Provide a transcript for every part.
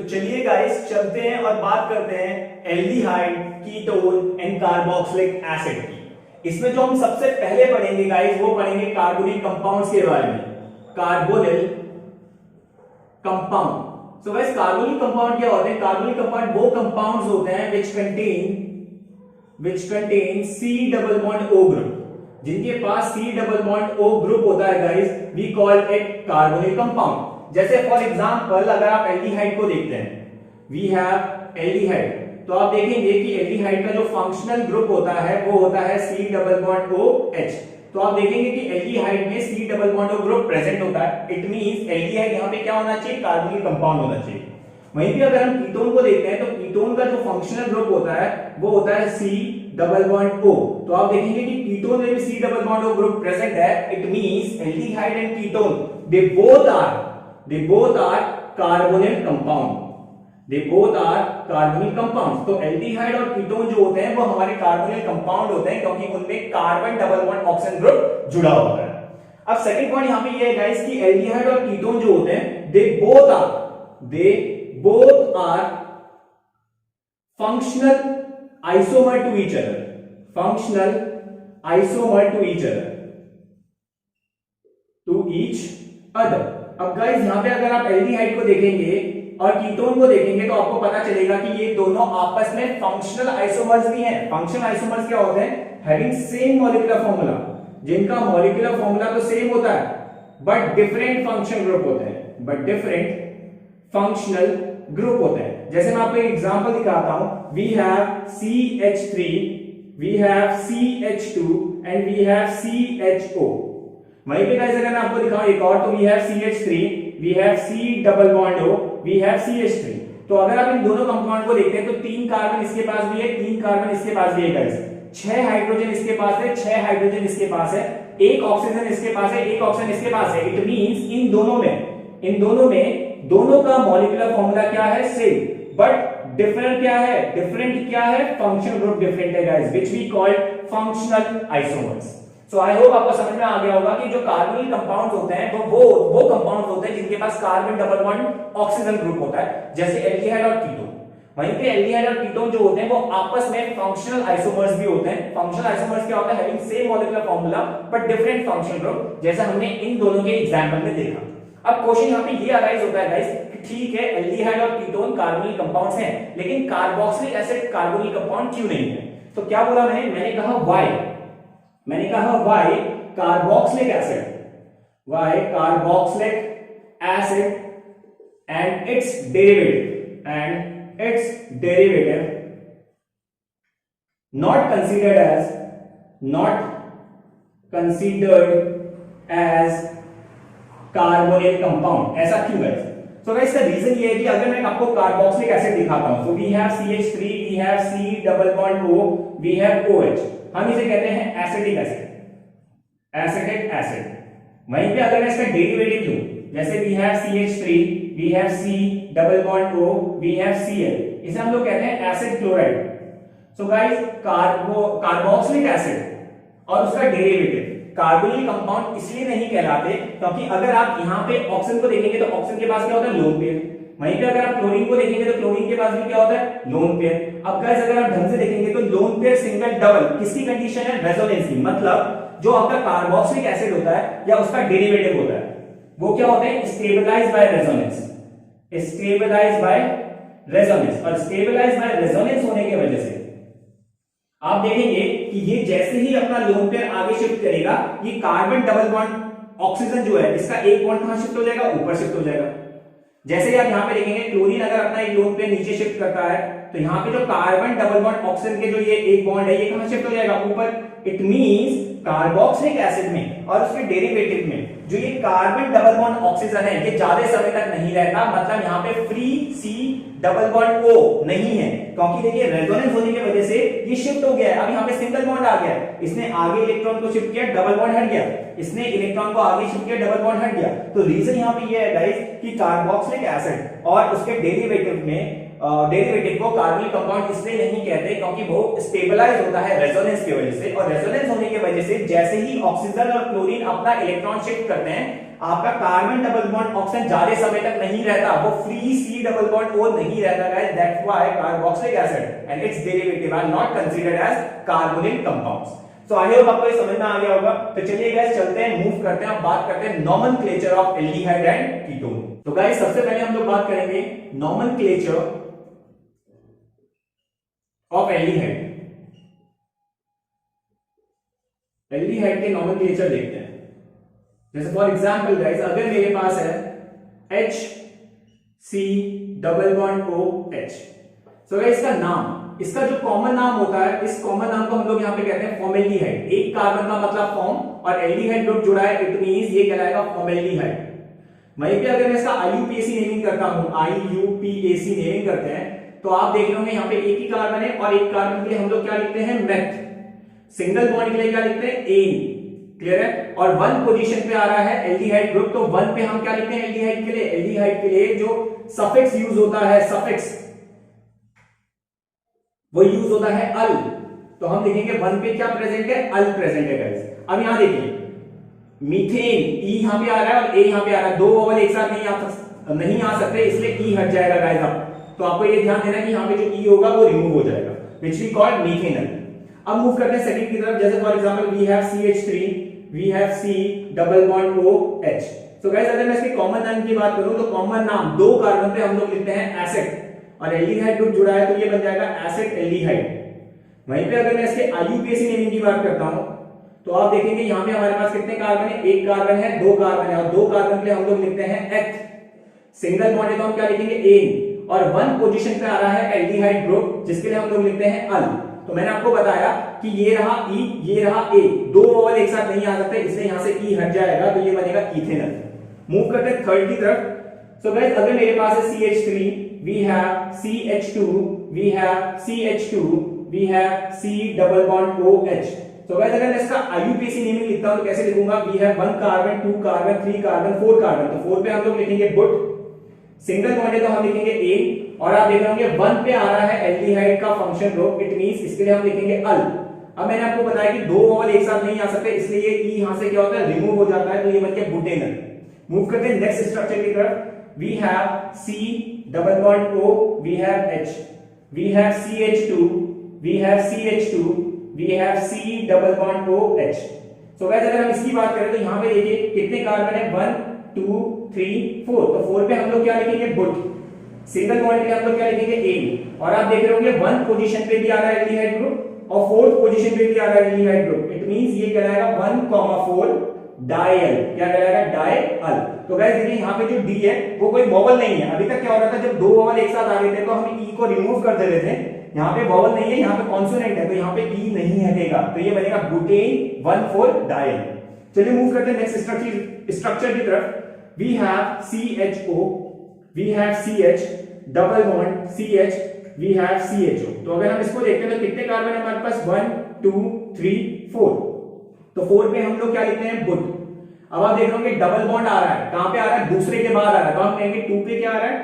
चलिए गाइस चलते हैं और बात करते हैं aldehyde, ketone and carboxylic acid की। इसमें जो हम सबसे पहले पढ़ेंगे गाइस वो पढ़ेंगे कार्बोनिल कंपाउंड्स के बारे में। Carbonyl compound. So guys carbonyl compound क्या होते हैं? कार्बोनिल कंपाउंड वो कंपाउंड्स होते हैं which contain C double bond O group, जिनके पास C double bond O group होता है guys, we call it carbonyl compound. जैसे फॉर एग्जांपल अगर आप एल्डिहाइड को देखते हैं, वी हैव एल्डिहाइड, तो आप देखेंगे कि एल्डिहाइड का जो फंक्शनल ग्रुप होता है वो होता है C डबल बॉन्ड OH। तो आप देखेंगे कि एल्डिहाइड में C double bond O group present होता है। इट मींस एल्डिहाइड यहां पे क्या होना चाहिए? कार्बोनिल कंपाउंड होना चाहिए। वहीं पे अगर हम कीटोन को देखते हैं तो कीटोन का जो फंक्शनल ग्रुप होता है वो होता है C डबल बॉन्ड O। तो आप देखेंगे कि कीटोन में भी C double bond O group present है। It means aldehyde and ketone they both are carbonyl compound. They both are carbonyl compounds. तो एल्डिहाइड और कीटोन जो होते हैं वो हमारे कार्बोनिल कंपाउंड होते हैं क्योंकि उनमें carbon double bond oxygen group जुड़ा होता है। अब सेकंड पॉइंट यहां पे ये है गाइस कि एल्डिहाइड और कीटोन जो होते हैं दे both are functional isomer to each other, functional isomer to each other। अब गाइस यहां पे अगर आप एल्डिहाइड को देखेंगे और कीटोन को देखेंगे तो आपको पता चलेगा कि ये दोनों आपस में फंक्शनल आइसोमर्स भी हैं। फंक्शनल आइसोमर्स क्या होते हैं? हैविंग सेम मॉलिक्यूलर फॉर्मूला, जिनका मॉलिक्यूलर फॉर्मूला तो सेम होता है बट डिफरेंट फंक्शनल ग्रुप होते हैं, बट डिफरेंट फंक्शनल ग्रुप होते हैं। जैसे मैं आपको एक एग्जांपल दिखाता हूं, we have CH3, we have CH2 and we have CHO। वहीं पे गाइस अगर मैं आपको दिखाऊं एक और, तो we have CH3, we have C double bond O, we have CH3। तो अगर आप इन दोनों कंपाउंड को देखते हैं तो 3 कार्बन इसके पास भी है, 3 कार्बन इसके पास भी है गाइस, 6 हाइड्रोजन इसके पास है, 6 हाइड्रोजन इसके पास है, 1 ऑक्सीजन इसके पास है, 1 ऑक्सीजन इसके पास है। इट मींस इन दोनों में दोनों का मॉलिक्यूलर फॉर्मूला क्या है? सेम, बट डिफरेंट क्या है? डिफरेंट क्या है? फंक्शनल ग्रुप डिफरेंट है guys, which we call functional isomers. So I hope आपको समझ में आ गया होगा कि जो कार्बोनिल कंपाउंड्स होते हैं वो कंपाउंड्स होते हैं जिनके पास carbon double bond oxygen group होता है, जैसे एल्डिहाइड और कीटोन। वहीं पे एल्डिहाइड और कीटोन जो होते हैं वो आपस में फंक्शनल आइसोमर्स भी होते हैं। फंक्शनल आइसोमर्स क्या होता है? Having same molecular formula but different functional group, जैसा हमने इन दोनों के एग्जांपल में देखा। अब क्वेश्चन यहां पे ये अराइज होता है गाइस कि ठीक है एल्डिहाइड और कीटोन कार्बोनिल कंपाउंड्स हैं, लेकिन कार्बोक्सिलिक एसिड कार्बोनिल कंपाउंड क्यों नहीं है? तो क्या बोला मैंने कहा why carboxylic acid and its derivative not considered as carbonyl compound. ऐसा क्यों है? तो गाइस इसका रीजन ये है कि अगर मैं आपको कार्बोक्सिलिक एसिड दिखाता हूं, so we have CH3, we have C double bond O, we have OH, हम इसे कहते हैं एसिडिक एसिड। वहीं पे अगर मैं इसका डेरिवेटिव लूं, जैसे we have CH3, we have C double bond O, we have Cl, इसे हम लोग कहते हैं acid chloride. So guys carboxylic acid और उसका डेरिवेटिव कार्बोनिल कंपाउंड इसलिए नहीं कहलाते क्योंकि अगर आप यहां पे ऑक्सीजन को देखेंगे तो ऑक्सीजन के पास क्या होता है? Lone pair. वहीं पे अगर आप क्लोरीन को देखेंगे तो क्लोरीन के पास भी क्या होता है? Lone pair. अब गाइस अगर आप ढंग से देखेंगे तो लोन पेयर, सिंगल, डबल किसकी कंडीशन है? रेजोनेंस की। मतलब जो आपका कार्बोक्सिलिक एसिड होता है या उसका डेरिवेटिव होता है वो क्या होता है? Stabilized by resonance. और स्टेबलाइज्ड बाय रेजोनेंस होने की वजह से आप देखेंगे कि ये जैसे ही अपना लोन पेयर आगे शिफ्ट करेगा, ये कार्बन डबल बॉन्ड ऑक्सीजन जो है इसका एक बॉन्ड कहां शिफ्ट हो जाएगा? ऊपर शिफ्ट हो जाएगा। जैसे ही आप यहां पे देखेंगे क्लोरीन अगर अपना एक लोन पेयर नीचे शिफ्ट करता है तो यहां पे जो कार्बन डबल बॉन्ड ऑक्सीजन के जो ये एक बॉन्ड है ये कहां शिफ्ट हो जाएगा? ऊपर। इट मींस कार्बोक्सिलिक एसिड में और उसके डेरिवेटिव में जो ये कार्बन डबल बॉन्ड ऑक्सीजन है ये ज्यादा समय तक नहीं रहता। मतलब यहां पे free C double bond O नहीं है क्योंकि देखिए रेजोनेंस होने की वजह से ये शिफ्ट हो गया है। अब यहां पे सिंगल बॉन्ड आ गया है, इसने आगे इलेक्ट्रॉन को शिफ्ट किया, डबल बॉन्ड हट गया, इसने इलेक्ट्रॉन को आगे शिफ्ट किया, डबल बॉन्ड हट गया। तो रीजन यहां पे ये है गाइस कि कार्बोक्सिलिक एसिड और उसके डेरिवेटिव में डेरिवेटिव को कार्बोनिक कंपाउंड इसलिए नहीं कहते क्योंकि वो स्टेबलाइज होता है रेजोनेंस की वजह से, और रेजोनेंस होने की वजह से जैसे ही ऑक्सीजन और क्लोरीन अपना इलेक्ट्रॉन शिफ्ट करते हैं, आपका कार्बन डबल बॉन्ड ऑक्सीजन ज्यादा समय तक नहीं रहता, वो free C double bond O नहीं रहता guys. That's why carboxylic acid and its derivative are not considered as carbonic compounds. So I hope आपको ये समझ में आ गया होगा। तो चलिए गाइस चलते हैं, मूव करते हैं, बात करते हैं nomenclature of aldehyde and ketone. तो गाइस सबसे पहले हम लोग बात करेंगे नोमेनक्लेचर ऑफ एल्डिहाइड। एल्डिहाइड के नोमेनक्लेचर देखते हैं। जैसे फॉर एग्जांपल गाइस, अगर मेरे पास है H C double bond O H, so guys इसका नाम, इसका जो कॉमन नाम होता है, इस कॉमन नाम को हम लोग यहाँ पे कहते हैं फॉर्मेल्डिहाइड। एक कार्बन का मतलब फॉर्म और एल्डिहाइड ग्रुप जुड़ा है, इट मींस ये कहलाएगा फॉर्मेल्डिहाइड। वहीं पे अगर मैं इसका IUPAC नेमिंग करता हूं, IUPAC नेमिंग करते हैं, तो आप देख रहे होंगे यहाँ पे एक ही कार्बन है, और एक कार्बन के लिए हम लोग क्या लिखते हैं मेथ, सिंगल बॉन्ड के लिए क्या लिखते हैं एन, क्लियर है। और वन पोजीशन पे आ रहा है एल्डिहाइड ग्रुप, तो वन पे हम क्या लिखते हैं एल्डिहाइड के लिए, एल्डिहाइड के लिए जो सफिक्स यूज होता है, सफिक्स वो यूज होता है अल, तो हम लिखेंगे वन पे क्या प्रेजेंट है, अल प्रेजेंट है गाइस। अब यहां देखिए मीथेन, ई यहां पे आ रहा है और ए यहां पे आ रहा है, दो वोवल एक साथ नहीं आ सकते, इसलिए ई हट जाएगा गाइस। अब तो आपको ये ध्यान देना कि यहां पे जो ई होगा वो रिमूव हो जाएगा, व्हिच वी कॉल मीथेनल। अब मूव करते हैं सेकंड की तरफ। जैसे for example we have CH3, we have C double bond OH। So guys अगर मैं इसके कॉमन नाम की बात करूं, तो कॉमन नाम दो कार्बन पे हम लोग लिखते हैं एसिड, और एल्डिहाइड ग्रुप जुड़ा है तो ये बन जाएगा एसिड एल्डिहाइड। वहीं पे अगर मैं इसके IUPAC नेमिंग की बात करता हूं, तो आप देखेंगे यहां पे हमारे पास कितने कार्बन है, एक कार्बन है, दो कार्बन है, और दो कार्बन पे हम लोग लिखते हैं एथ, सिंगल बॉन्ड है तो हम क्या लिखेंगे एन, और वन पोजीशन पे आ रहा है एल्डिहाइड ग्रुप जिसके लिए हम लोग लिखते हैं अल। तो मैंने आपको बताया कि ये रहा ई, ये रहा ए, दो वोवल एक साथ नहीं आ सकते, इसलिए यहां से ई हट जाएगा, तो ये बनेगा इथेनॉल। मूव करते हैं थर्ड की तरफ। सो गाइस अगर मेरे पास है CH3, we have CH2, we have CH2, we have C double bond OH। तो गाइस अगर मैं इसका IUPAC नेमिंग लिखता हूं तो कैसे लिखूंगा, we have 1 carbon, 2 carbon, 3 carbon, 4 carbon, तो 4 पे हम लोग लिखेंगे बुट, सिंगल बॉन्ड है तो हम लिखेंगे ए, और आप देख रहे होंगे 1 पे आ रहा है एल्डिहाइड का फंक्शन ग्रुप, इट मींस इसके लिए हम लिखेंगे अल। अब मैंने आपको बताया कि दो वोवल एक साथ नहीं आ सकते, इसलिए ये ई यहां से क्या होता है रिमूव हो जाता है, तो ये बन गया बुटेनल। मूव करते हैं नेक्स्ट स्ट्रक्चर की तरफ। we have C double bond O, we have H, we have CH2, we have CH2, we have C double bond OH। so guys अगर हम इसकी बात करें तो यहाँ पे देखिए कितने कार्बन है, 1 2 3 4, तो 4 पे हम लोग क्या लिखेंगे बुट, सिंगल बॉन्ड पे हम लोग क्या लिखेंगे एन, और आप देख रहे होंगे 1 पोजीशन पे भी आ रहा है एल्डिहाइड ग्रुप और 4th पोजीशन पे भी आ रहा है एल्डिहाइड ग्रुप, इट मींस ये कहलाएगा 1,4 डायल, क्या कहलाएगा डायल। तो गाइस देखिए यहाँ पे जो डी है वो कोई वोवल नहीं है। अभी तक क्या हो रहा था, जब दो वोवल एक साथ आ गए थे तो हम ई को रिमूव कर दे रहे थे, यहाँ पे वोवल नहीं है, यहाँ पे कॉन्सोनेंट है, तो यहाँ पे ई नहीं हटेगा, तो ये बनेगा बुटेन 1,4 डायल। चलिए मूव करते हैं नेक्स्ट स्ट्रक्चर की तरफ। We have CHO, we have CH double bond CH, we have CHO। तो अगर हम इसको देखते हैं तो कितने कार्बन है हमारे पास, 1 2 3 4, तो 4 पे हम लोग क्या लिखते हैं बुट। अब आप देख रहे हो डबल बॉन्ड आ रहा है, कहां पे आ रहा है, दूसरे के बाद आ रहा है, तो हम कहेंगे 2 पे क्या आ रहा है,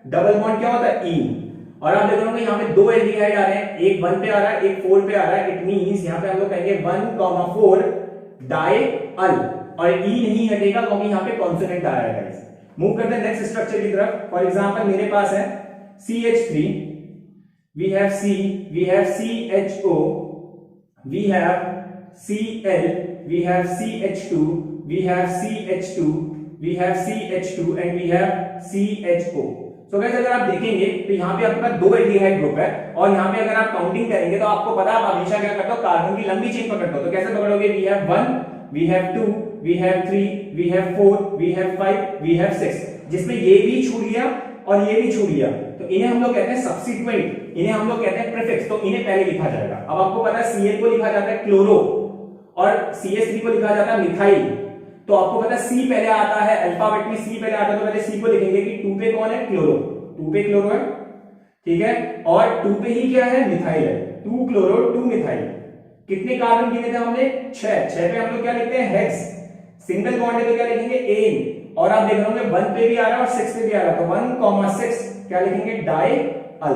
डबल बॉन्ड क्या होता है ई, और आप देख रहे हो यहाँ पे दो एल्डिहाइड आ रहे हैं, एक 1 पे आ रहा है, एक 4 पे आ रहा है, इट मींस यहाँ पे हम लोग कहेंगे 1,4 डायअल, और ई नहीं हटेगा क्योंकि यहाँ पे कॉन्सोनेंट आ रहा है गाइस। मूव करते हैं नेक्स्ट स्ट्रक्चर की तरफ। फॉर एग्जांपल मेरे पास है CH3, we have C, we have CHO, we have Cl, we have CH2, we have CH2, we have CH2 and we have CHO। तो गाइस अगर आप देखेंगे तो यहाँ पे आपके पास दो एल्डिहाइड ग्रुप है, और यहाँ पे अगर आप काउंटिंग करेंगे तो आपको पता है आप हमेशा क्या करते हो, कार्बन की लंबी चेन पकड़ते हो। तो कैसे पकड़ोगे, we have 1, we have 2, we have 3, we have 4, we have 5, we have 6, जिसमें ये भी छूट गया और ये भी छूट गया, तो इन्हें हम लोग कहते हैं सब्स्टिट्यूएंट, इन्हें हम लोग कहते हैं प्रीफिक्स, तो इन्हें पहले लिखा जाएगा। अब आपको पता है Cl को लिखा जाता है क्लोरो और CH3 को लिखा जाता है मिथाइल, तो आपको पता है C पहले आता है, अल्फाबेट में C पहले आता है, तो पहले C को लिखेंगे कि 2 पे कौन है, क्लोरो, 2 पे क्लोरो है, ठीक है, और 2 पे ही क्या है, मिथाइल है, 2 क्लोरो 2 मिथाइल। कितने कार्बन गिने थे हमने, 6 पे हम लोग क्या लिखते हैं हेक्स, सिंगल बॉन्ड है तो क्या लिखेंगे एन, और आप देख रहे होंगे 1 पे भी आ रहा है और 6 पे भी आ रहा है, तो 1,6 क्या लिखेंगे डाई अल,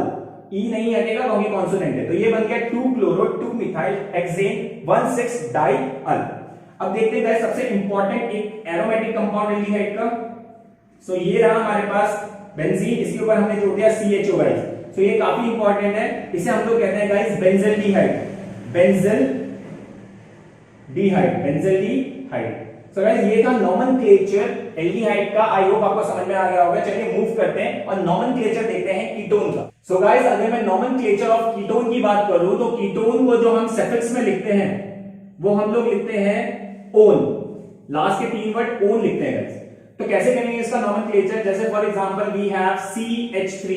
ई नहीं हटेगा क्योंकि कॉन्सोनेंट है, तो ये बन गया 2 क्लोरो 2 मिथाइल हेक्सेन 1,6 डाई अल। अब देखते हैं सबसे इंपॉर्टेंट एक एरोमेटिक कंपाउंड एल्डिहाइड का। सो ये रहा हमारे पास बेंजीन, इसके ऊपर हमने जोड़ दिया CHO गाइस। सो ये काफी इंपॉर्टेंट है, इसे हम लोग कहते हैं गाइस बेंजल्डिहाइड, बेंजल्डिहाइड। सो गाइस ये था नॉमेनक्लेचर एल्डिहाइड का। आई होप आपको समझ में आ गया होगा। चलिए मूव करते हैं और नॉमेनक्लेचर देखते हैं कीटोन का। सो गाइस अगर मैं नॉमेनक्लेचर ऑफ कीटोन की बात करूं तो कीटोन को जो हम सफिक्स में लिखते हैं वो हम लोग लिखते हैं ओन, लास्ट के 3 वर्ड ओन लिखते हैं गाइस। तो कैसे करेंगे इसका नॉमेनक्लेचर? जैसे for example we have CH3,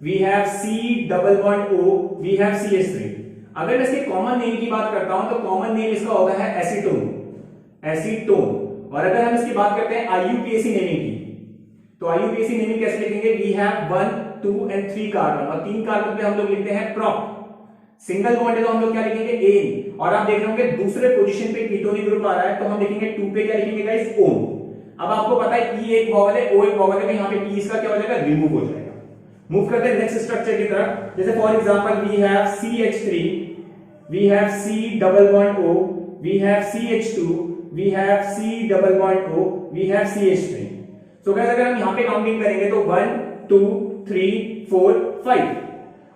we have C double bond O, we have CH3। अगर मैं इसके कॉमन नेम की बात करता हूं तो कॉमन नेम इसका होता है एसीटोन। और अगर हम इसकी बात करते हैं IUPAC नेमिंग की, तो IUPAC नेमिंग कैसे लिखेंगे? वी हैव 1, 2 and 3 कार्बन, और 3 कार्बन पे हम लोग लिखते हैं प्रॉप। सिंगल बॉन्ड है तो हम लोग क्या लिखेंगे? एन। और आप देख रहे होंगे दूसरे पोजीशन पे कीटोनिक ग्रुप आ रहा है तो हम लिखेंगे 2 पे क्या लिखेंगे गाइस? ओन। अब आपको पता है E एक वॉवल है, O एक वॉवल है, तो यहाँ पे T इसका क्या हो जाएगा? रिमूव हो जाएगा। मूव करते हैं नेक्स्ट स्ट्रक्चर की तरफ। जैसे for example we have CH3, we have C double bond O, we have CH2, we have C double bond O, we have CH3। So guys अगर हम यहाँ पे काउंटिंग करेंगे तो 1, 2, 3, 4, 5।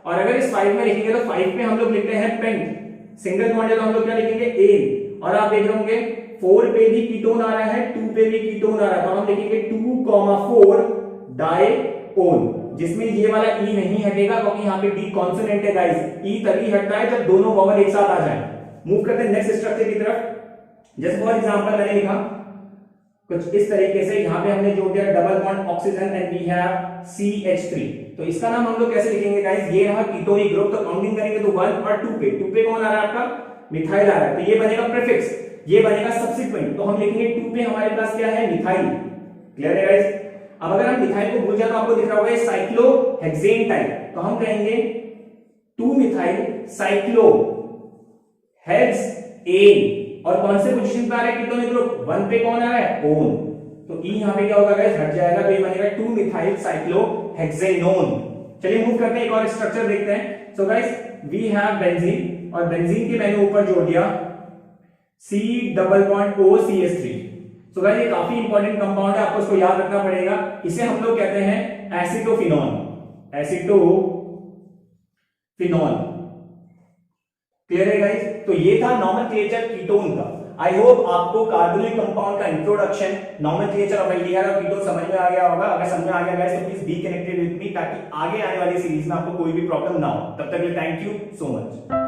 और अगर इस 5 में लिखेंगे तो 5 पे हम लोग लिखते हैं पेंट। सिंगल बॉन्ड है तो हम लोग क्या लिखेंगे? एन। और आप देख रहे होंगे 4 पे भी कीटोन आ रहा है, 2 पे भी कीटोन आ रहा है, तो हम लिखेंगे 2,4 डाइओन, जिसमें ये वाला ई नहीं हटेगा क्योंकि यहाँ पे डी कॉन्सोनेंट है गाइस। ई तभी हटता है जब दोनों वॉवल एक साथ आ जाए। मूव करते हैं नेक्स्ट स्ट्रक्चर की तरफ। जैसे फॉर एग्जांपल मैंने लिखा कुछ इस तरीके से, यहाँ पे हमने जोड़ दिया double bond oxygen and we have CH3। तो इसका नाम हम लोग कैसे लिखेंगे गाइस? ये रहा कीटोनिक ग्रुप। तो काउंटिंग करेंगे तो 1 और 2 पे कौन आ रहा है आपका? मिथाइल आ रहा है, तो ये बनेगा प्रीफिक्स, ये बनेगा सब्सिक्वेंट। तो हम लिखेंगे 2 पे हमारे पास क्या है? मिथाइल। क्लियर है गाइस? अब अगर हम मिथाइल को भूल जाए तो आपको दिख रहा होगा साइक्लोहेक्सेन टाइप, तो हम कहेंगे 2 मिथाइल साइक्लो हेक्सेन। और कौन से पोजीशन पे आ रहा है कीटोनिक ग्रुप? 1 पे कौन आ रहा है? ओन। तो ई यहां पे क्या होगा गाइस? हट जाएगा, तो ये बनेगा 2 मिथाइल साइक्लोहेक्सेनोन। चलिए मूव करते हैं, एक और स्ट्रक्चर देखते हैं। So guys we have benzene, और बेंजीन के मैंने ऊपर जोड़ दिया C double bond O CH3। So guys ये काफी इंपॉर्टेंट कंपाउंड है, आपको इसको याद रखना पड़ेगा। इसे हम लोग कहते हैं एसिटोफिनॉन। क्लियर है गाइस? तो ये था नॉमेनक्लेचर कीटोन का। आई होप आपको कार्बोनिक कंपाउंड का इंट्रोडक्शन, नॉमेनक्लेचर ऑफ एल्डिहाइड और कीटोन समझ में आ गया होगा। अगर समझ में आ गया गाइस तो please be connected with me, ताकि आगे आने वाली सीरीज में आपको कोई भी प्रॉब्लम ना हो। तब तक के लिए थैंक यू सो मच।